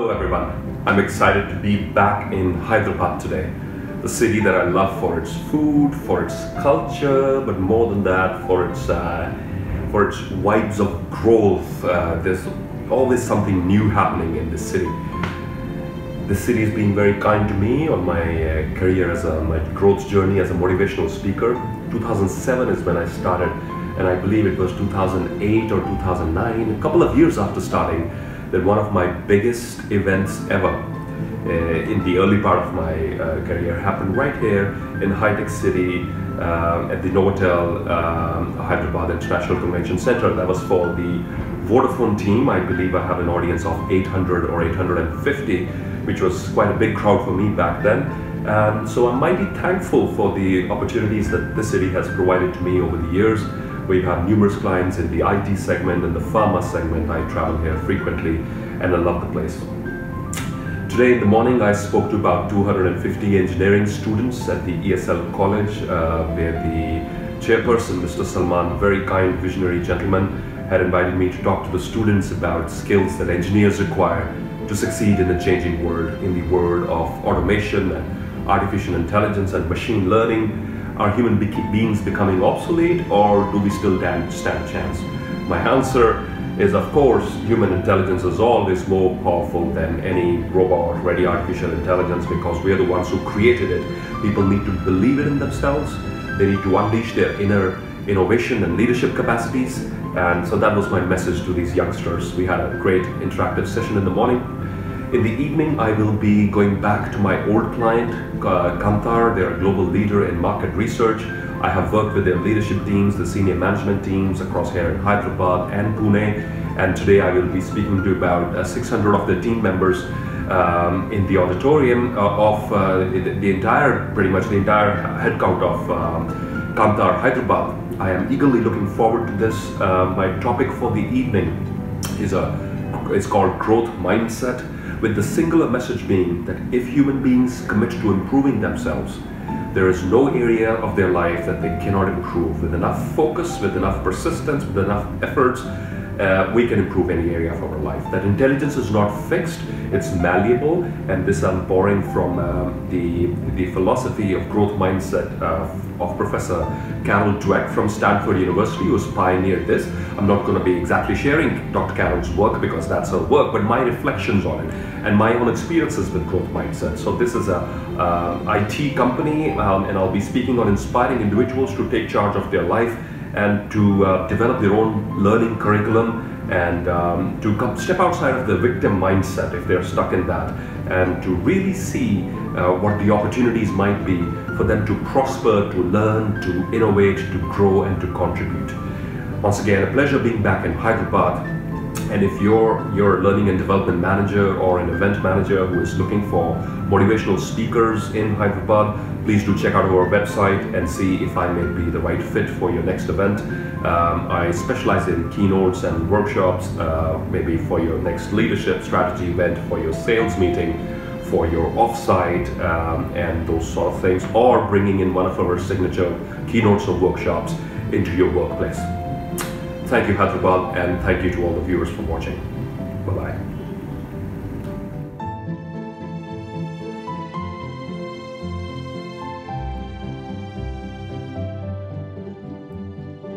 Hello everyone, I'm excited to be back in Hyderabad today. The city that I love for its food, for its culture, but more than that, for its vibes of growth. There's always something new happening in this city. The city has been very kind to me on my career my growth journey as a motivational speaker. 2007 is when I started, and I believe it was 2008 or 2009, a couple of years after starting, that one of my biggest events ever in the early part of my career happened right here in Hi-Tech City at the Novotel Hyderabad International Convention Center. That was for the Vodafone team. I believe I have an audience of 800 or 850, which was quite a big crowd for me back then. So I'm mighty thankful for the opportunities that the city has provided to me over the years. We've had numerous clients in the IT segment and the pharma segment. I travel here frequently and I love the place. Today in the morning I spoke to about 250 engineering students at the ESL College where the chairperson, Mr. Salman, a very kind visionary gentleman, had invited me to talk to the students about skills that engineers require to succeed in a changing world, in the world of automation and artificial intelligence and machine learning. Are human beings becoming obsolete, or do we still stand a chance? My answer is, of course, human intelligence is always more powerful than any robot-ready artificial intelligence, because we are the ones who created it. People need to believe it in themselves. They need to unleash their inner innovation and leadership capacities. And so that was my message to these youngsters. We had a great interactive session in the morning. In the evening, I will be going back to my old client, Kantar. They're a global leader in market research. I have worked with their leadership teams, the senior management teams across here in Hyderabad and Pune. And today I will be speaking to about 600 of the team members in the auditorium of pretty much the entire headcount of Kantar Hyderabad. I am eagerly looking forward to this. My topic for the evening is it's called Growth Mindset, with the singular message being that if human beings commit to improving themselves, there is no area of their life that they cannot improve. With enough focus, with enough persistence, with enough efforts, we can improve any area of our life. That intelligence is not fixed, it's malleable, and this I'm borrowing from the philosophy of growth mindset of Professor Carol Dweck from Stanford University, who's pioneered this. I'm not going to be exactly sharing Dr. Carol's work because that's her work, but my reflections on it and my own experiences with growth mindset. So this is a IT company, and I'll be speaking on inspiring individuals to take charge of their life and to develop their own learning curriculum and to step outside of the victim mindset if they're stuck in that, and to really see what the opportunities might be for them to prosper, to learn, to innovate, to grow, and to contribute. Once again, a pleasure being back in Hyderabad. And if you're a learning and development manager or an event manager who is looking for motivational speakers in Hyderabad, please do check out our website and see if I may be the right fit for your next event. I specialize in keynotes and workshops, maybe for your next leadership strategy event, for your sales meeting, for your offsite, and those sort of things, or bringing in one of our signature keynotes or workshops into your workplace. Thank you, Hyderabad, and thank you to all the viewers for watching. Bye-bye.